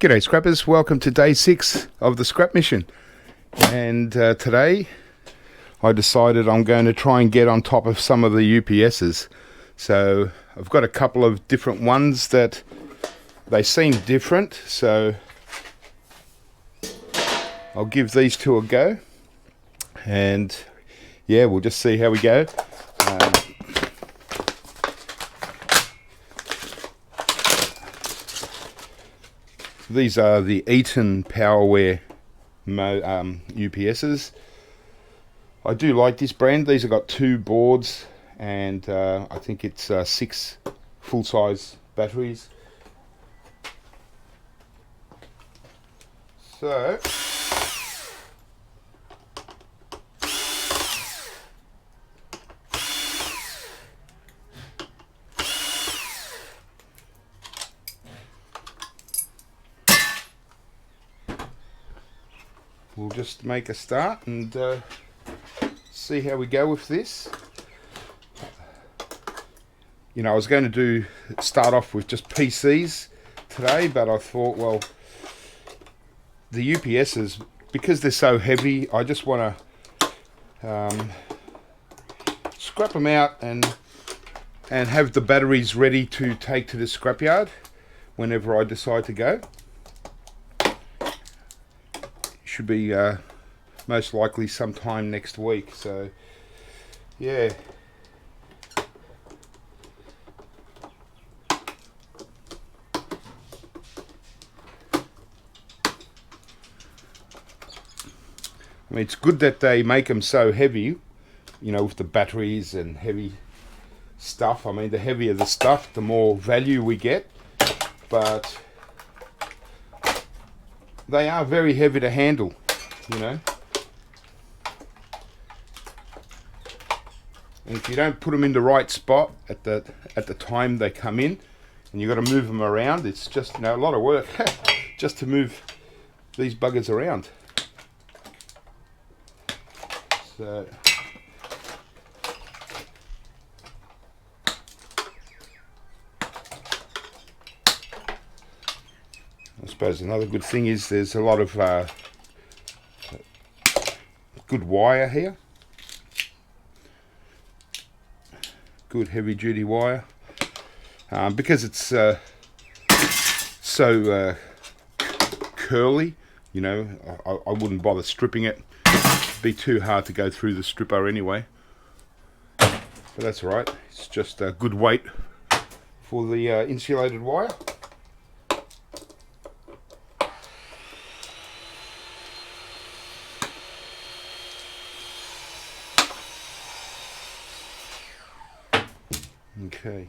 G'day scrappers, welcome to day 6 of the scrap mission, and today I decided I'm going to try and get on top of some of the UPSs. So I've got a couple of different ones that they seem different, so I'll give these two a go, and yeah, we'll just see how we go. These are the Eaton Powerware UPSs. I do like this brand. These have got 2 boards and I think it's 6 full-size batteries. So we'll just make a start and see how we go with this. You know, I was going to start off with just PCs today, but I thought, well, the UPSs, because they're so heavy, I just want to scrap them out and have the batteries ready to take to the scrapyard whenever I decide to go. Should be most likely sometime next week, so yeah. I mean, it's good that they make them so heavy, you know, with the batteries and heavy stuff. I mean, the heavier the stuff, the more value we get, but they are very heavy to handle, you know. And if you don't put them in the right spot at the time they come in, and you've got to move them around, it's just, you know, a lot of work just to move these buggers around. So I suppose another good thing is there's a lot of good wire here, good heavy duty wire, because it's so curly, you know. I wouldn't bother stripping it. It'd be too hard to go through the stripper anyway, but that's all right. It's just a good weight for the insulated wire. Okay.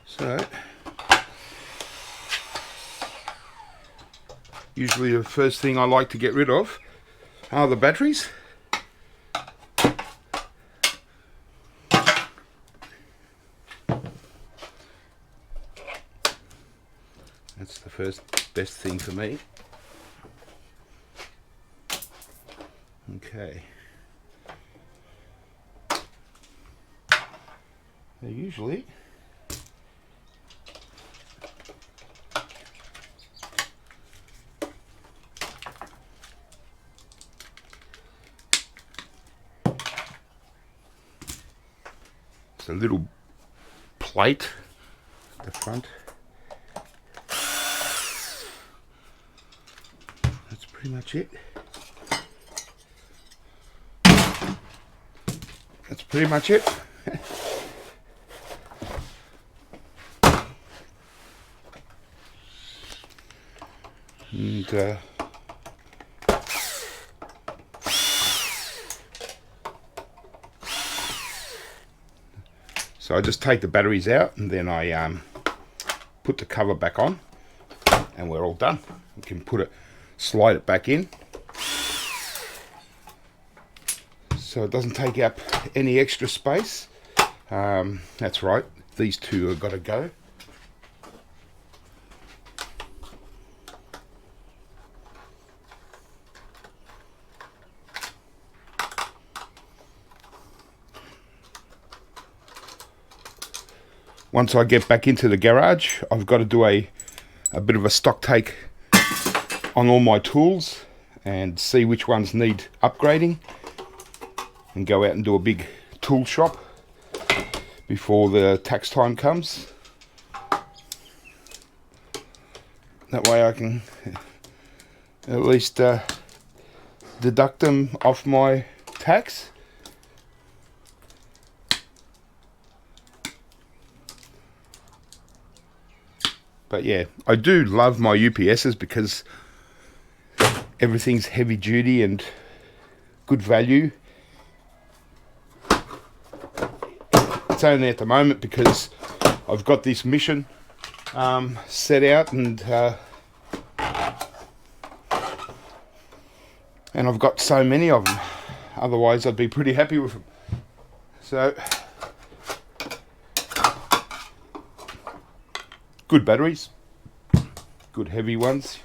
So, usually the first thing I like to get rid of are the batteries. That's the first best thing for me. Okay. Now usually it's a little plate at the front. That's pretty much it. That's pretty much it. And so I just take the batteries out and then I put the cover back on and we're all done. We can slide it back in so it doesn't take up any extra space. That's right, these two have got to go. once I get back into the garage, I've got to do a bit of a stock take on all my tools and see which ones need upgrading, and go out and do a big tool shop before the tax time comes. That way I can at least deduct them off my tax. But yeah, I do love my UPSs because everything's heavy duty and good value. It's only at the moment because I've got this mission set out, and I've got so many of them. Otherwise I'd be pretty happy with them. So good batteries, good heavy ones.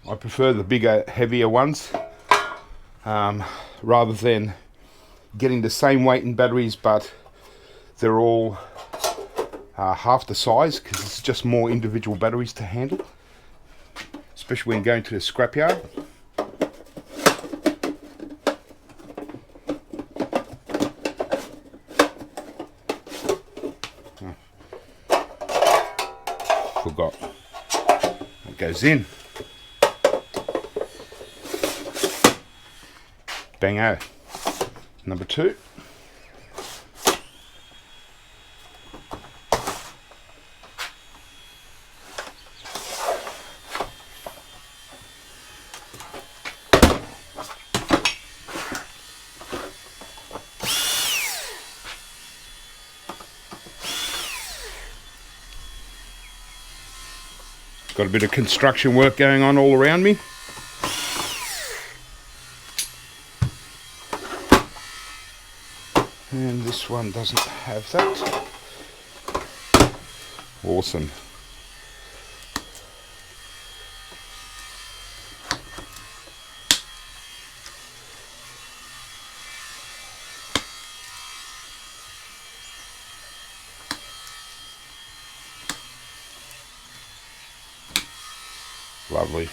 I prefer the bigger, heavier ones, rather than getting the same weight in batteries but they're all half the size, because it's just more individual batteries to handle, especially when going to the scrapyard. Forgot. It goes in. Bango. Number 2. Got a bit of construction work going on all around me. And this one doesn't have that. Awesome. Lovely.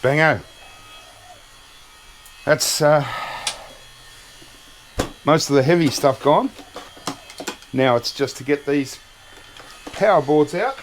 Bango. That's most of the heavy stuff gone. Now it's just to get these power boards out.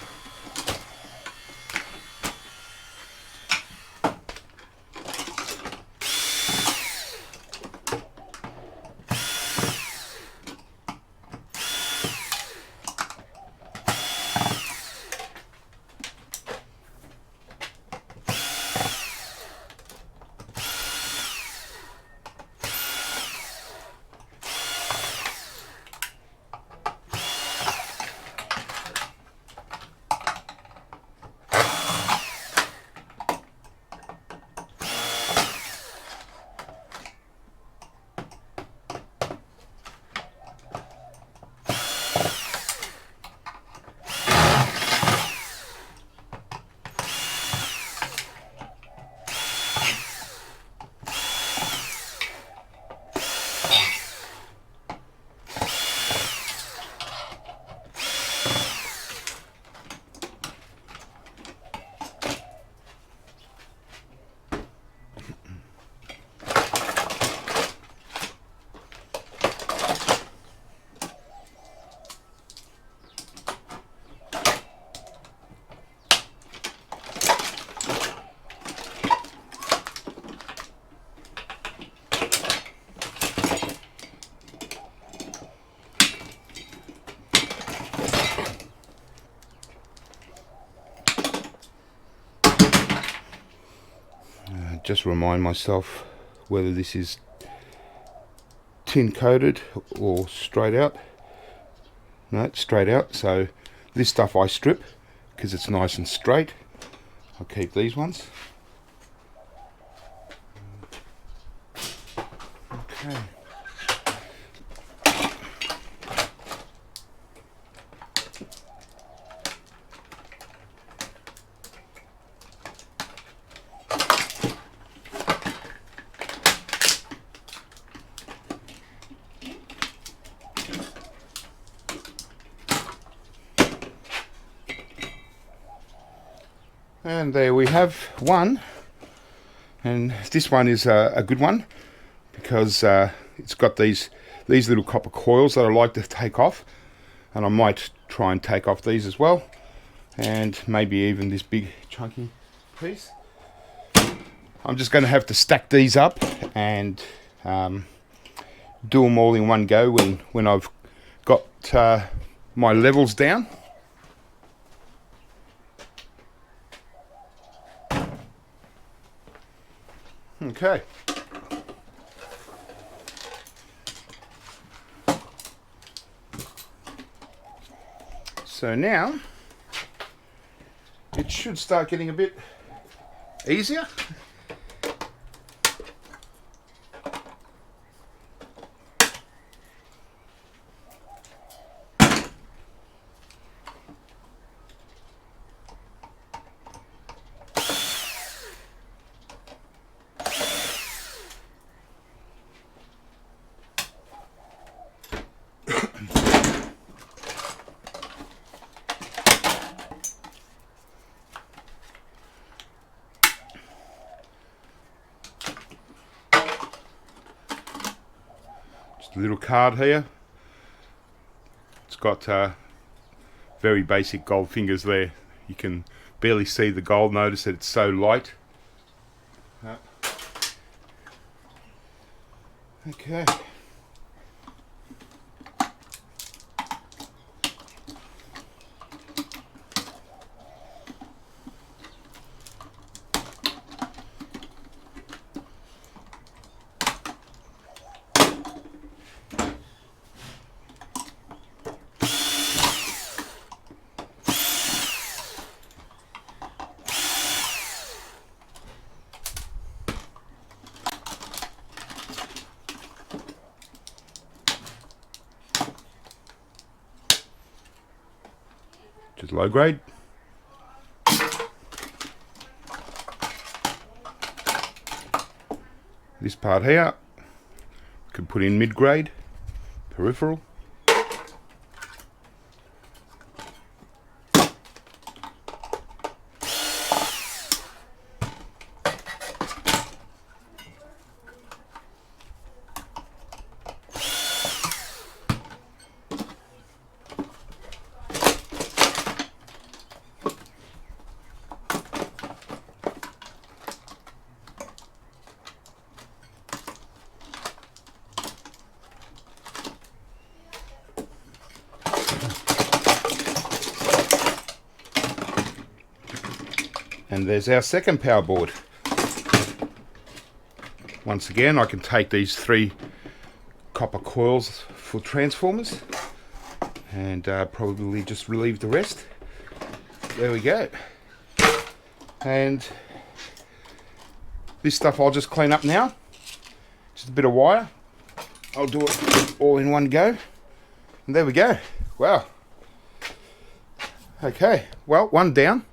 Just remind myself whether this is tin coated or straight out. No, it's straight out. So this stuff I strip because it's nice and straight. I'll keep these ones. Okay. And there we have one, and this one is a good one because it's got these little copper coils that I like to take off, and I might try and take off these as well, and maybe even this big chunky piece. I'm just going to have to stack these up and do them all in one go when I've got my levels down. Okay. So now it should start getting a bit easier. A little card here. It's got very basic gold fingers there. You can barely see the gold. Notice that it's so light. Okay. Just low grade. This part here, we could put in mid grade, peripheral. And there's our second power board. Once again, I can take these 3 copper coils for transformers and probably just relieve the rest. There we go. And this stuff I'll just clean up now. Just a bit of wire. I'll do it all in one go. And there we go. Wow. Okay, well, one down.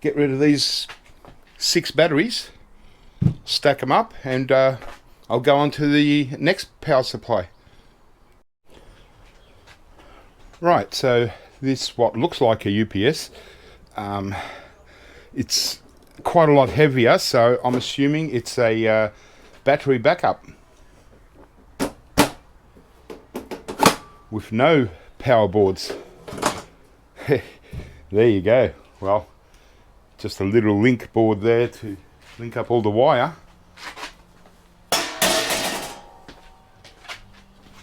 Get rid of these 6 batteries, stack them up, and I'll go on to the next power supply. Right, so this what looks like a UPS. It's quite a lot heavier, so I'm assuming it's a battery backup with no power boards. There you go. Well, just a little link board there to link up all the wire.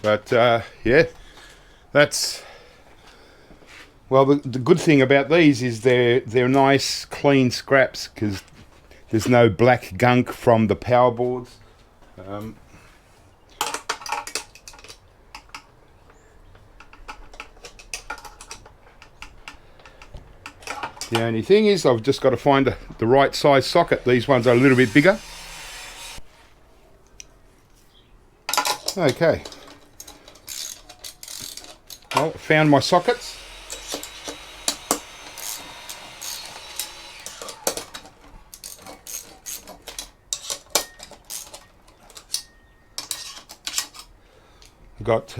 But yeah, that's, well, the good thing about these is they're nice clean scraps because there's no black gunk from the power boards. The only thing is I've just got to find the right size socket. These ones are a little bit bigger. Okay. Well, found my sockets. Got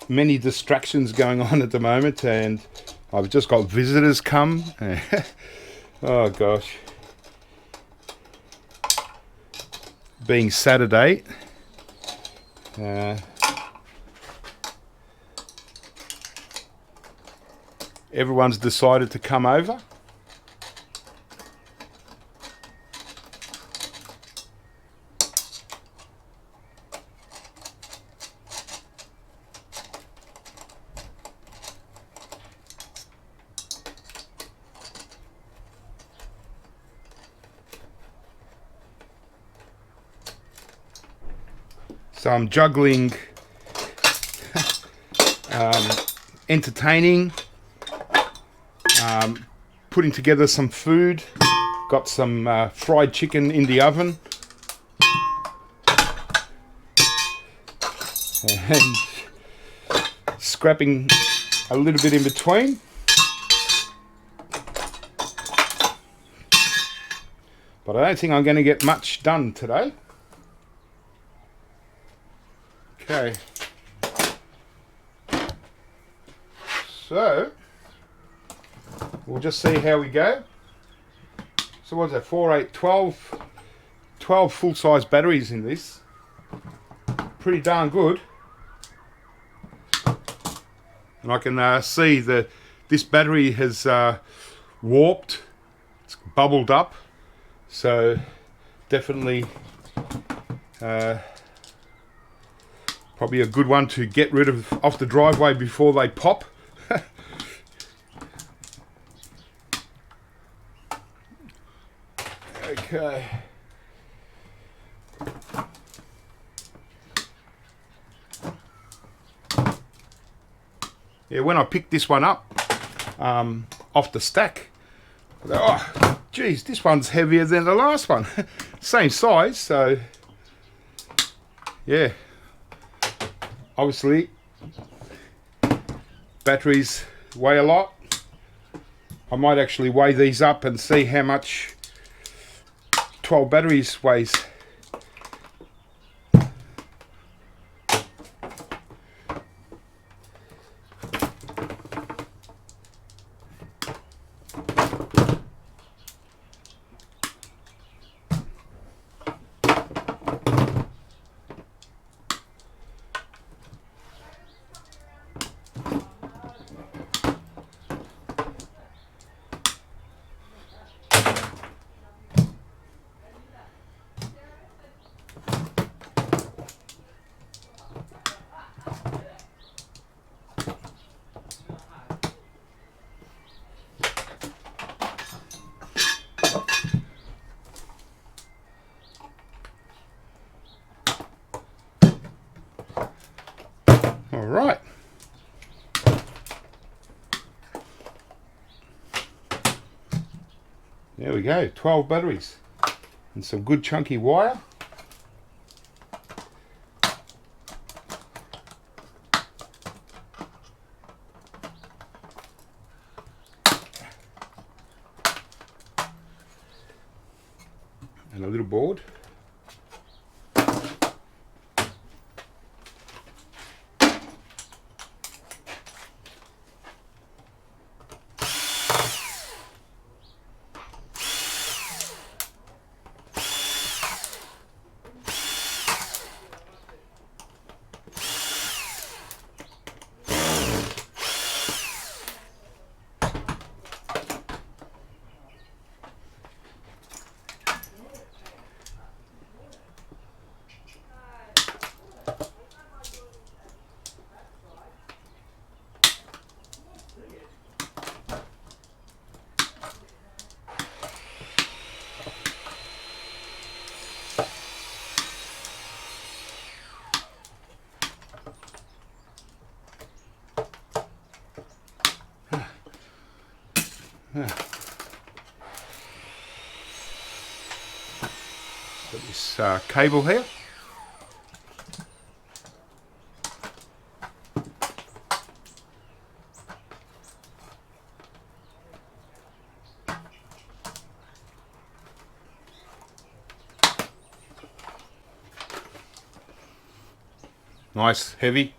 many distractions going on at the moment, and I've just got visitors come. Oh gosh. Being Saturday, everyone's decided to come over. So I'm juggling entertaining, putting together some food, got some fried chicken in the oven, and scrapping a little bit in between. But I don't think I'm going to get much done today. Okay, so we'll just see how we go. So what's that, 4, 8, 12 full-size batteries in this. Pretty darn good. And I can see that this battery has warped, it's bubbled up, so definitely probably a good one to get rid of off the driveway before they pop. Okay. Yeah, when I picked this one up off the stack, I thought, oh, geez, this one's heavier than the last one. Same size, so yeah. Obviously, batteries weigh a lot. I might actually weigh these up and see how much 12 batteries weighs. All right. There we go, 12 batteries and some good chunky wire. And a little board. Got this cable here. Nice, heavy.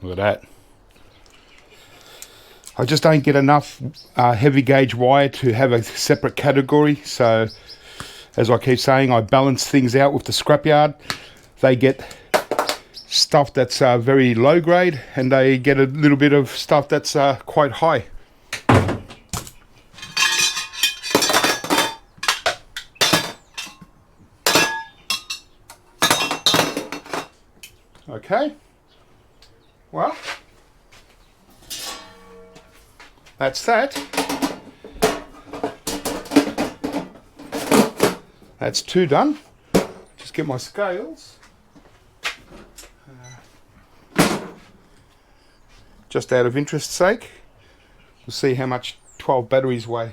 Look at that. I just don't get enough heavy gauge wire to have a separate category. So, as I keep saying, I balance things out with the scrapyard. They get stuff that's very low grade, and they get a little bit of stuff that's quite high. Okay. Well, that's that. That's 2 done. Just get my scales. Just out of interest's sake, we'll see how much 12 batteries weigh.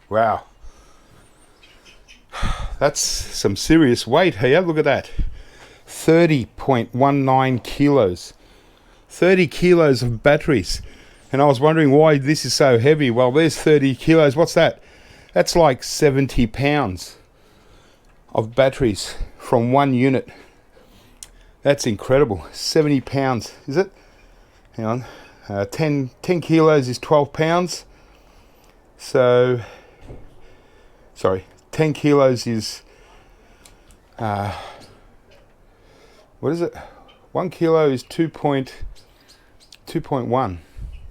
Wow, that's some serious weight here. Look at that, 30.19 kilos, 30 kilos of batteries. And I was wondering why this is so heavy. Well, there's 30 kilos. What's that? That's like 70 pounds of batteries from one unit. That's incredible. 70 pounds, is it? Hang on. 10 kilos is 12 pounds. So, sorry, 10 kilos is, what is it? 1 kilo is 2.1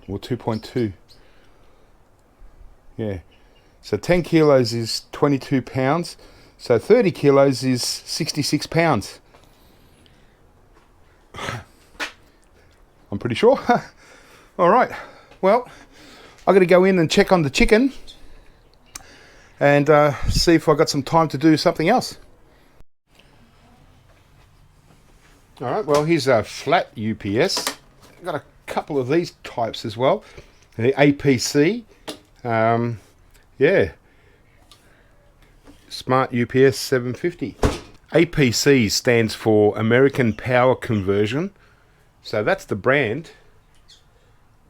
or 2.2. Yeah. So 10 kilos is 22 pounds. So 30 kilos is 66 pounds. I'm pretty sure. All right. Well, I'm going to go in and check on the chicken and see if I got some time to do something else. All right. Well, here's a flat UPS. I've got a couple of these types as well. The APC. Yeah. Smart UPS 750. APC stands for American Power Conversion. So that's the brand.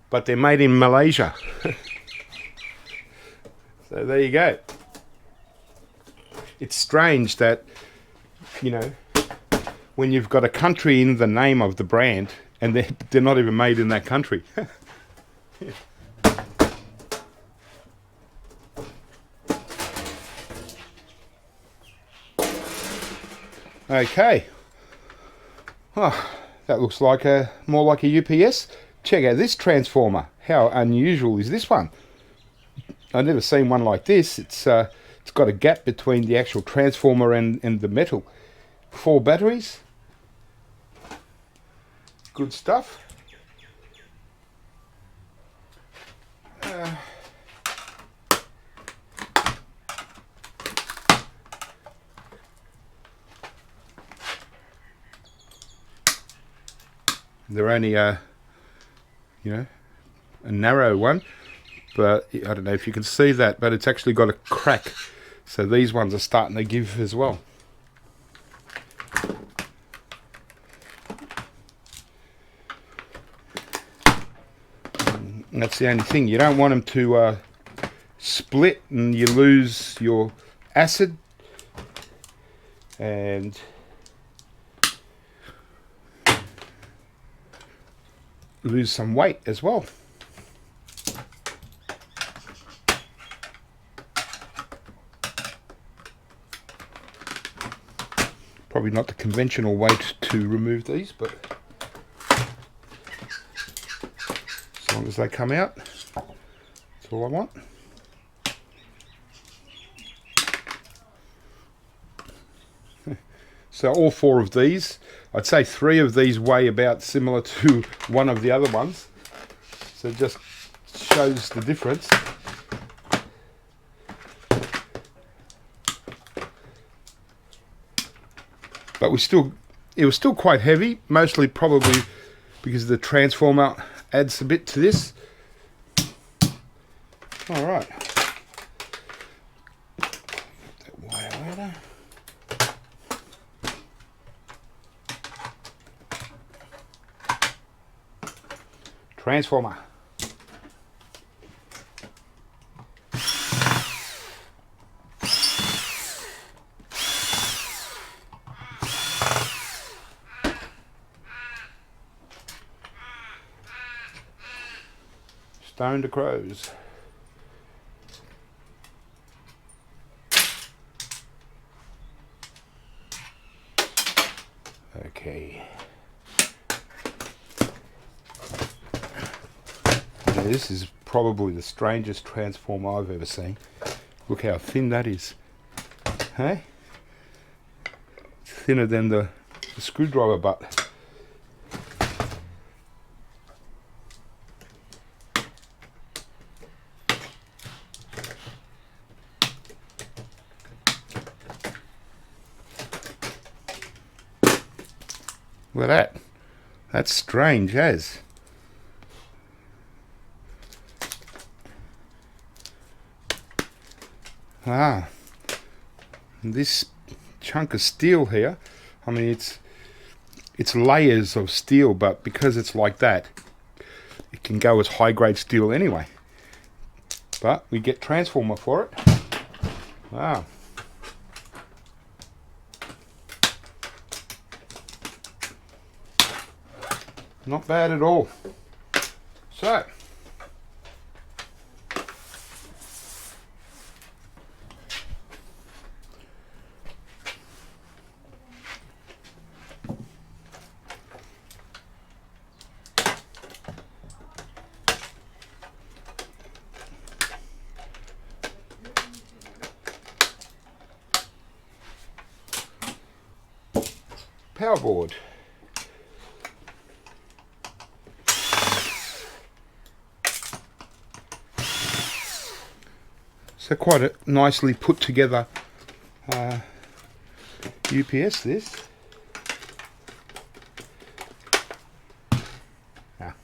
But they're made in Malaysia. So there you go. It's strange that, you know, when you've got a country in the name of the brand and they're not even made in that country. Yeah. Okay. Oh, that looks like more like a UPS. Check out this transformer. How unusual is this one? I've never seen one like this. It's got a gap between the actual transformer and the metal. 4 batteries. Good stuff. They're only you know, a narrow one, but I don't know if you can see that, but it's actually got a crack. So these ones are starting to give as well. And that's the only thing. You don't want them to split and you lose your acid. And lose some weight as well. Probably not the conventional way to remove these, but as long as they come out, that's all I want. So all 4 of these, I'd say 3 of these weigh about similar to one of the other ones. So it just shows the difference. But it was still quite heavy, mostly probably because the transformer adds a bit to this. All right. That wire ladder. Transformer. Stone to crows. Okay. Now this is probably the strangest transformer I've ever seen. Look how thin that is. Hey? It's thinner than the screwdriver butt. Look at that. That's strange as. Ah. This chunk of steel here, I mean it's layers of steel, but because it's like that, it can go as high grade steel anyway. But we get transformer for it. Wow. Not bad at all. So, power board. So quite a nicely put together UPS this. Ah.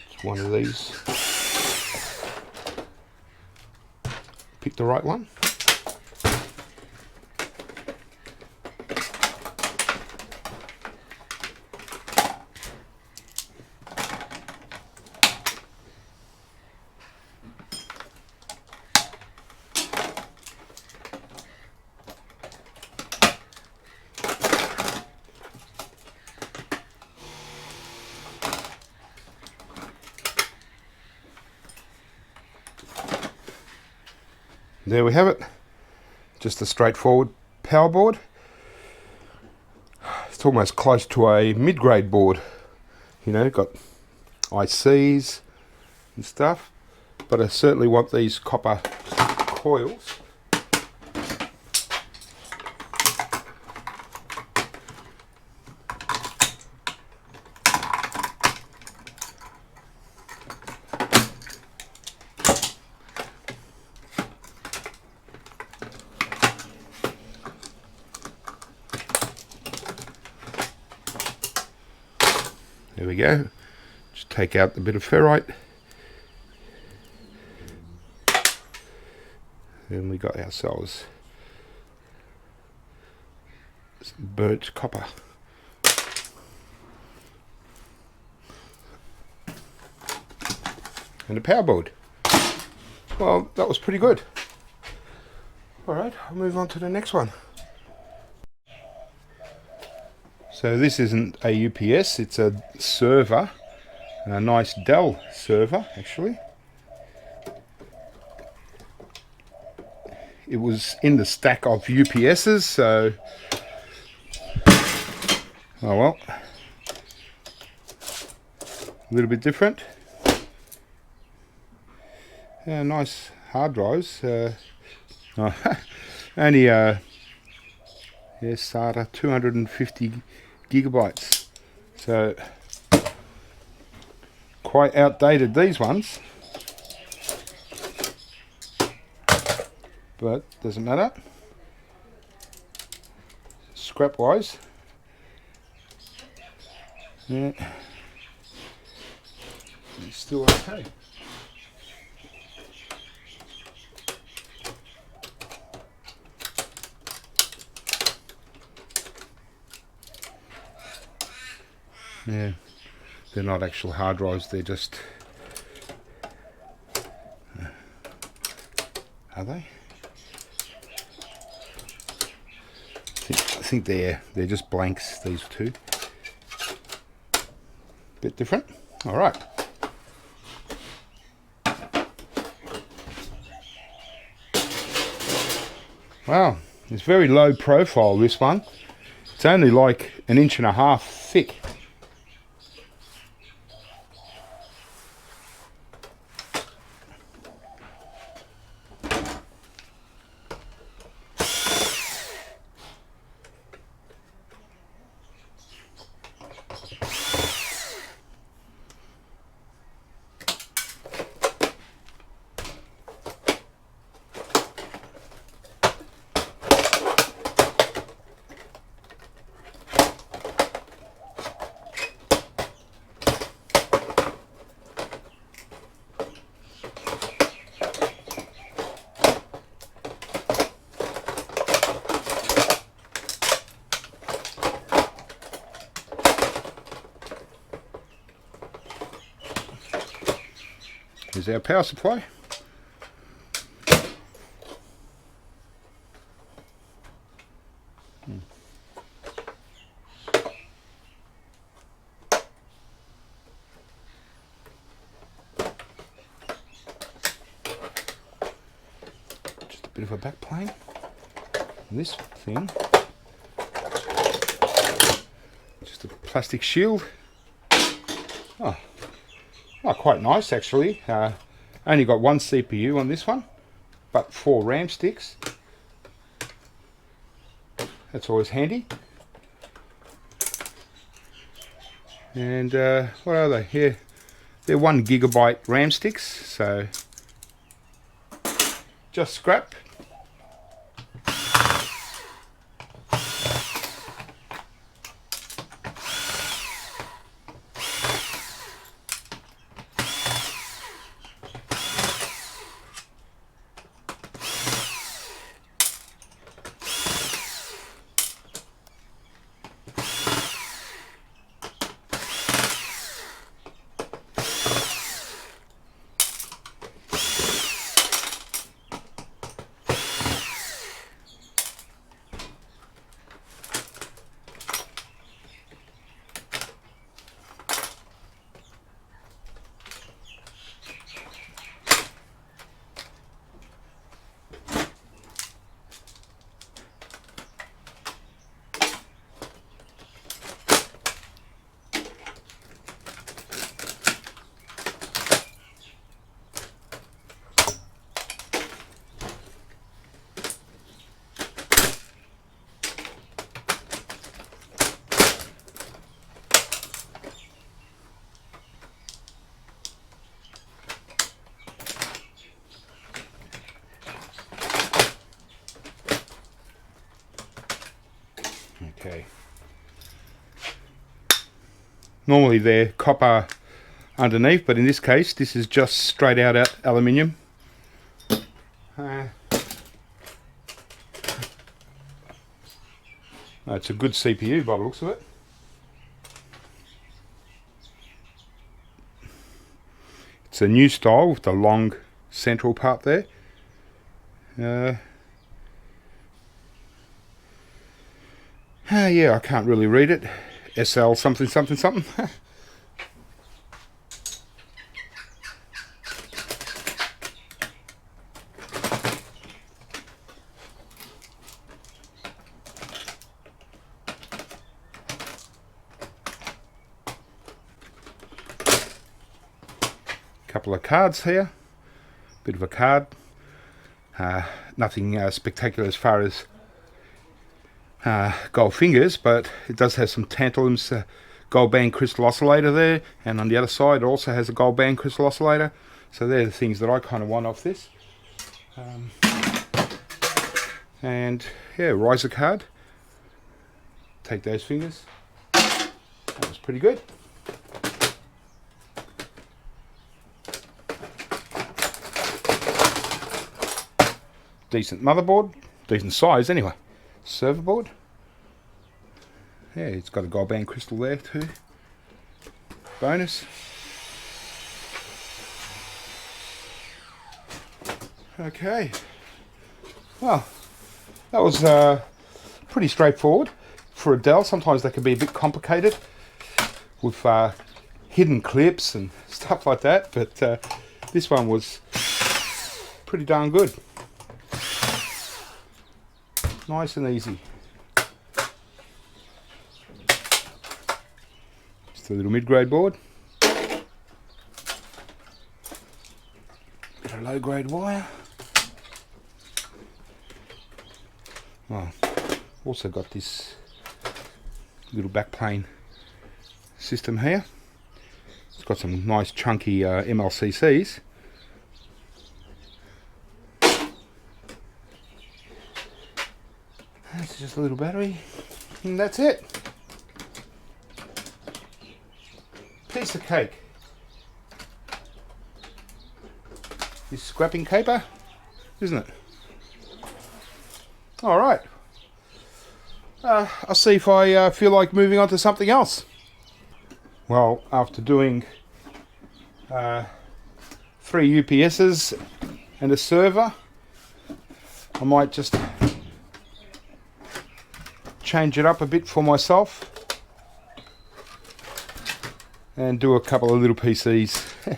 It's one of these. Pick the right one. There we have it. Just a straightforward power board. It's almost close to a mid-grade board. You know, got ICs and stuff. But I certainly want these copper coils. There we go. Just take out the bit of ferrite. Then we got ourselves some burnt copper. And a power board. Well, that was pretty good. Alright, I'll move on to the next one. So this isn't a UPS, it's a server. A nice Dell server, actually. It was in the stack of UPSs, so... Oh well. A little bit different. Nice hard drives. Only SATA 250 gigabytes. So quite outdated, these ones, but doesn't matter. Scrap wise, yeah, it's still okay. Yeah, they're not actual hard drives, they're just... Are they? I think they're just blanks, these two. Bit different. Alright. Wow, it's very low profile, this one. It's only like 1.5 inches thick. Here's our power supply. Just a bit of a back plane. And this thing, just a plastic shield. Oh, quite nice actually. Only got one CPU on this one, but 4 RAM sticks. That's always handy. And what are they? Yeah, they're 1 gigabyte RAM sticks, so just scrap. Normally they're copper underneath, but in this case this is just straight out aluminium. It's a good CPU by the looks of it. It's a new style with the long central part there. Yeah, I can't really read it. SL something something something. Couple of cards here. Bit of a card. Nothing spectacular as far as gold fingers, but it does have some tantalum's gold band crystal oscillator there, and on the other side it also has a gold band crystal oscillator. So they're the things that I kind of want off this. And yeah, riser card. Take those fingers. That was pretty good. Decent motherboard, decent size anyway. Server board. Yeah, it's got a gold band crystal there too. Bonus. Okay. Well, that was pretty straightforward for a Dell. Sometimes they can be a bit complicated with hidden clips and stuff like that, but this one was pretty darn good. Nice and easy. Just a little mid-grade board. Bit of low-grade wire. Well, also got this little backplane system here. It's got some nice chunky MLCCs. That's just a little battery, and that's it. Piece of cake. This scrapping caper, isn't it? All right. I'll see if I feel like moving on to something else. Well, after doing 3 UPSs and a server, I might just change it up a bit for myself and do a couple of little PCs.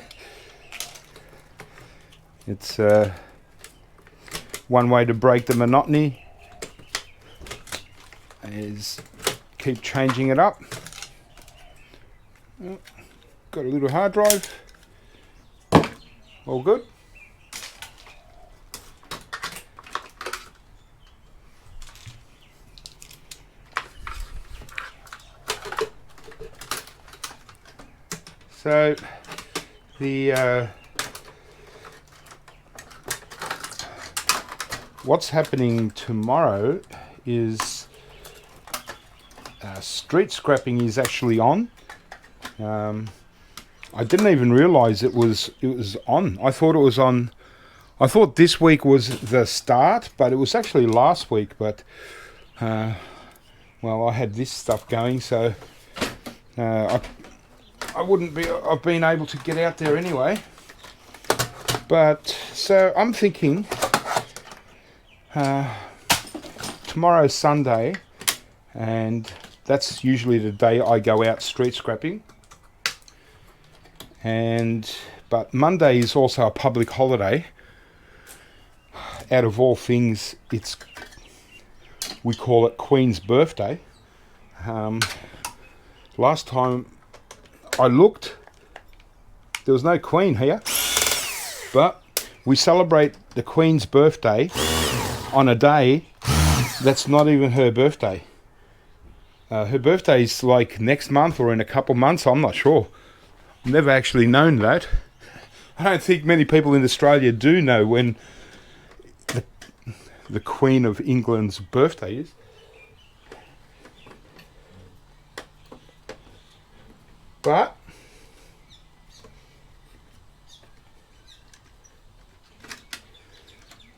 It's one way to break the monotony is keep changing it up. Got a little hard drive, all good. So the what's happening tomorrow is street scrapping is actually on. I didn't even realise it was on. I thought it was on. I thought this week was the start, but it was actually last week. But well, I had this stuff going, so I wouldn't be. I've been able to get out there anyway. But so I'm thinking tomorrow's Sunday, and that's usually the day I go out street scrapping. But Monday is also a public holiday. Out of all things, we call it Queen's birthday. Last time I looked, there was no Queen here, but we celebrate the Queen's birthday on a day that's not even her birthday. Her birthday's like next month or in a couple months, I'm not sure. I've never actually known that. I don't think many people in Australia do know when the Queen of England's birthday is. But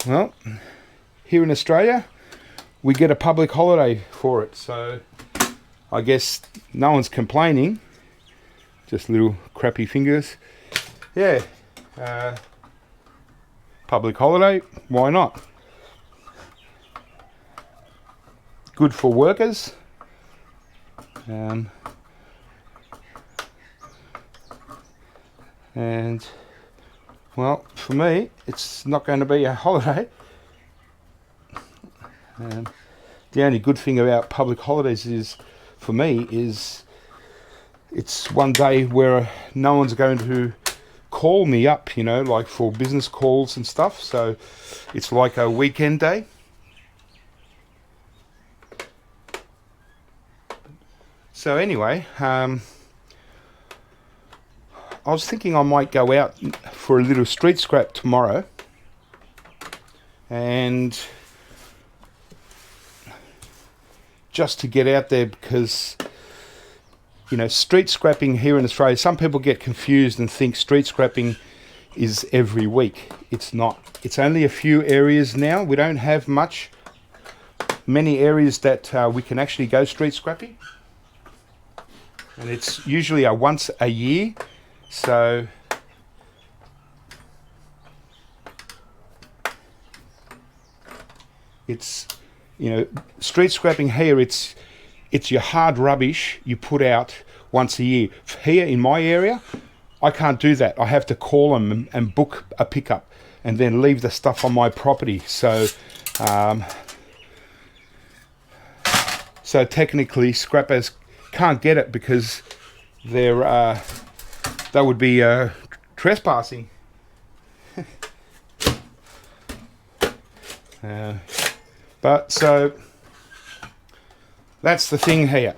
well, here in Australia we get a public holiday for it, so I guess no one's complaining. Just little crappy fingers. Yeah, public holiday, why not? Good for workers. And well, for me, it's not going to be a holiday. The only good thing about public holidays is, for me, is it's one day where no one's going to call me up, you know, like for business calls and stuff. So it's like a weekend day. So anyway, I was thinking I might go out for a little street scrap tomorrow, and just to get out there, because, you know, street scrapping here in Australia, some people get confused and think street scrapping is every week. It's not. It's only a few areas now. We don't have many areas that we can actually go street scrapping, and it's usually once a year. So it's, you know, street scrapping here, it's your hard rubbish you put out once a year. Here in my area, I can't do that. I have to call them and book a pickup and then leave the stuff on my property. So so technically scrappers can't get it because they would be trespassing. But so that's the thing here.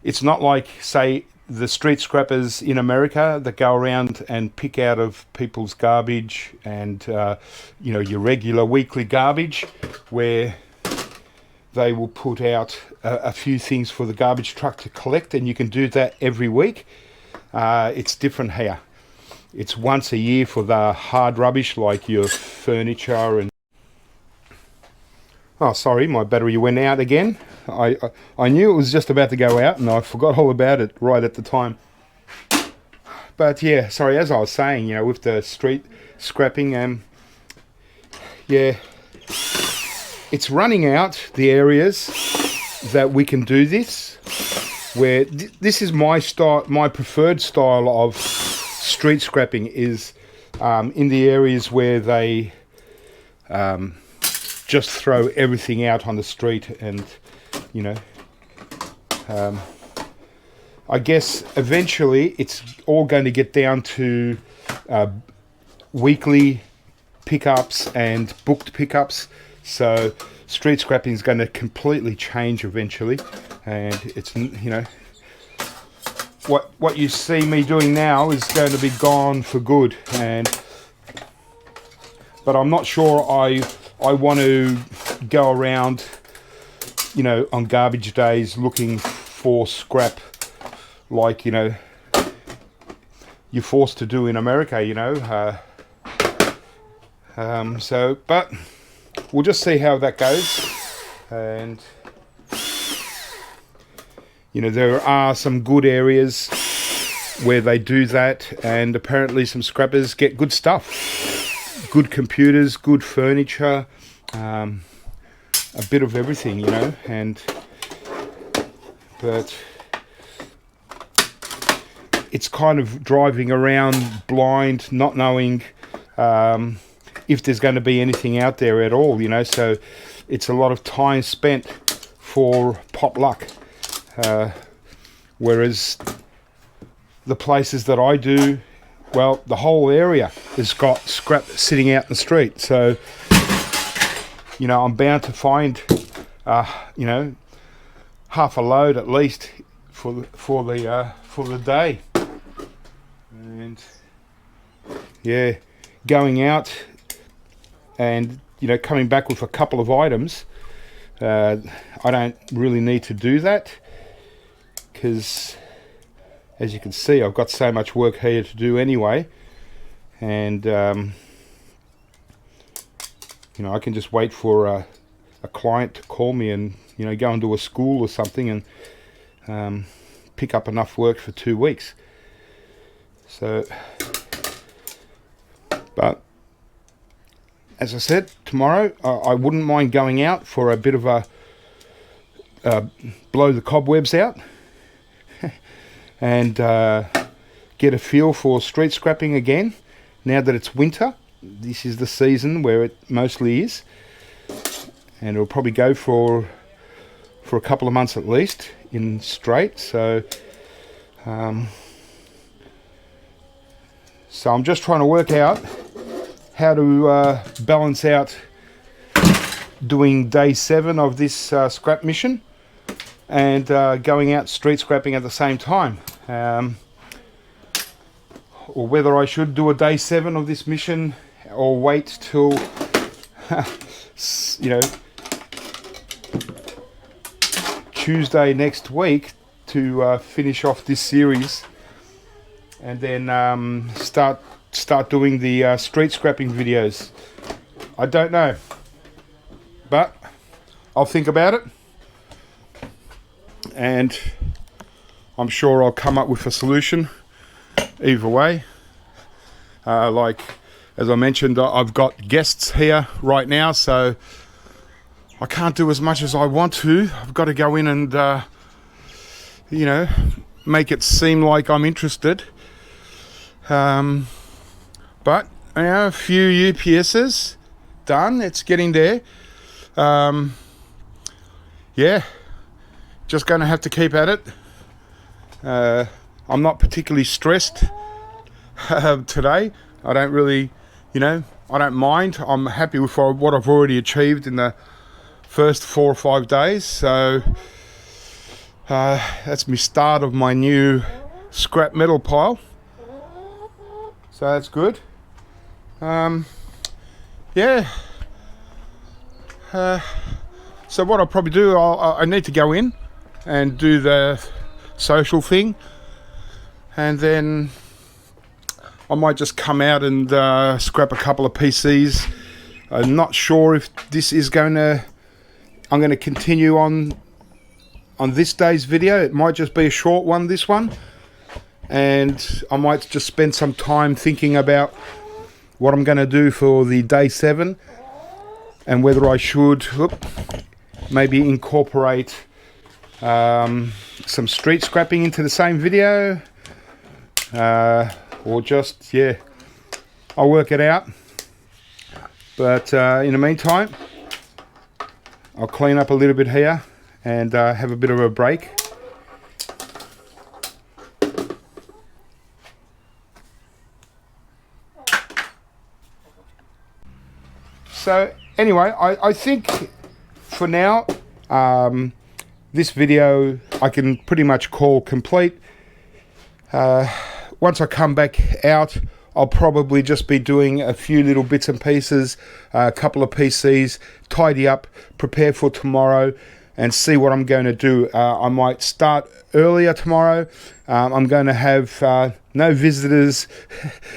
It's not like, say, the street scrappers in America that go around and pick out of people's garbage and you know, your regular weekly garbage, where they will put out a few things for the garbage truck to collect, and you can do that every week. It's different here. It's once a year for the hard rubbish, like your furniture and... Oh, sorry, my battery went out again. I knew it was just about to go out, and I forgot all about it right at the time. But yeah, sorry, as I was saying, you know, with the street scrapping, yeah, it's running out the areas that we can do this, where this is my style, my preferred style of street scrapping is in the areas where they just throw everything out on the street, and you know, I guess eventually it's all going to get down to weekly pickups and booked pickups. So street scrapping is going to completely change eventually, and it's, you know, what you see me doing now is going to be gone for good. But I'm not sure I want to go around, you know, on garbage days looking for scrap like, you know, you're forced to do in America, you know. So, but we'll just see how that goes. And, you know, there are some good areas where they do that, and apparently some scrappers get good stuff. Good computers, good furniture, a bit of everything, you know. But it's kind of driving around blind, not knowing if there's going to be anything out there at all, you know. So it's a lot of time spent for pot luck. Whereas the places that I do, well, the whole area has got scrap sitting out in the street. So, you know, I'm bound to find, you know, half a load at least for the day. And yeah, going out and, you know, coming back with a couple of items, I don't really need to do that, because as you can see, I've got so much work here to do anyway, and you know, I can just wait for a client to call me and, you know, go into a school or something and pick up enough work for 2 weeks. So, but as I said, tomorrow I wouldn't mind going out for a bit of a blow the cobwebs out and get a feel for street scrapping again. Now that it's winter, this is the season where it mostly is, and it'll probably go for a couple of months at least in straight. So so I'm just trying to work out how to balance out doing day 7 of this scrap mission and going out street scrapping at the same time, or whether I should do a day 7 of this mission or wait till you know, Tuesday next week to finish off this series, and then start doing the street scrapping videos. I don't know, but I'll think about it, and I'm sure I'll come up with a solution either way. Like, as I mentioned, I've got guests here right now, so I can't do as much as I want to. I've got to go in and you know, make it seem like I'm interested. But you know, a few UPSs done. It's getting there. Yeah, just going to have to keep at it. I'm not particularly stressed today. I don't really, you know, I don't mind. I'm happy with what I've already achieved in the first 4 or 5 days. So that's my start of my new scrap metal pile. So that's good. Yeah. So what I'll probably do, I need to go in and do the social thing, and then I might just come out and scrap a couple of PCs. I'm not sure if this is I'm going to continue on this day's video. It might just be a short one, this one, and I might just spend some time thinking about what I'm going to do for the day 7, and whether I should maybe incorporate some street scrapping into the same video, or just, yeah, I'll work it out. But in the meantime, I'll clean up a little bit here and have a bit of a break. So anyway, I think for now, this video I can pretty much call complete. Once I come back out, I'll probably just be doing a few little bits and pieces, a couple of PCs, tidy up, prepare for tomorrow, and see what I'm going to do. I might start earlier tomorrow. I'm going to have no visitors,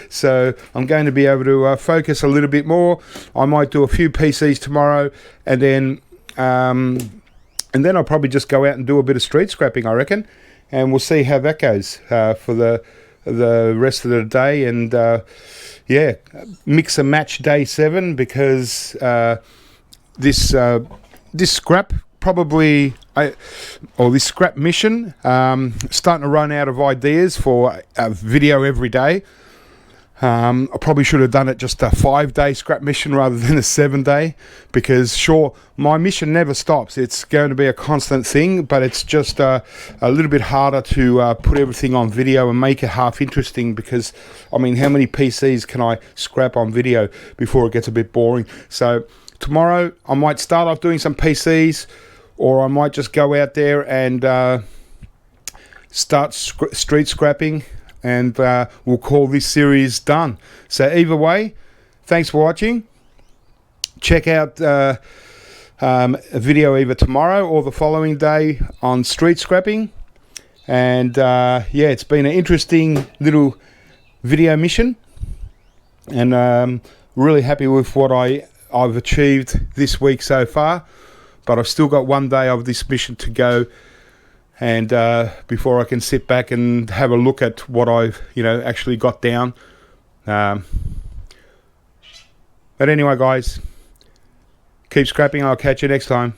so I'm going to be able to focus a little bit more. I might do a few PCs tomorrow, and then I'll probably just go out and do a bit of street scrapping, I reckon, and we'll see how that goes for the rest of the day. And yeah, mix and match day 7, because this scrap this scrap mission, starting to run out of ideas for a video every day. I probably should have done it just a 5-day scrap mission rather than a 7-day, because sure, my mission never stops. It's going to be a constant thing, but it's just a little bit harder to put everything on video and make it half interesting, because I mean, how many PCs can I scrap on video before it gets a bit boring? So tomorrow I might start off doing some PCs, or I might just go out there and start street scrapping, and we'll call this series done. So either way, thanks for watching. Check out a video either tomorrow or the following day on street scrapping, And yeah, it's been an interesting little video mission, and really happy with what I've achieved this week so far. But I've still got one day of this mission to go, and before I can sit back and have a look at what I've actually got down. But anyway, guys, keep scrapping. I'll catch you next time.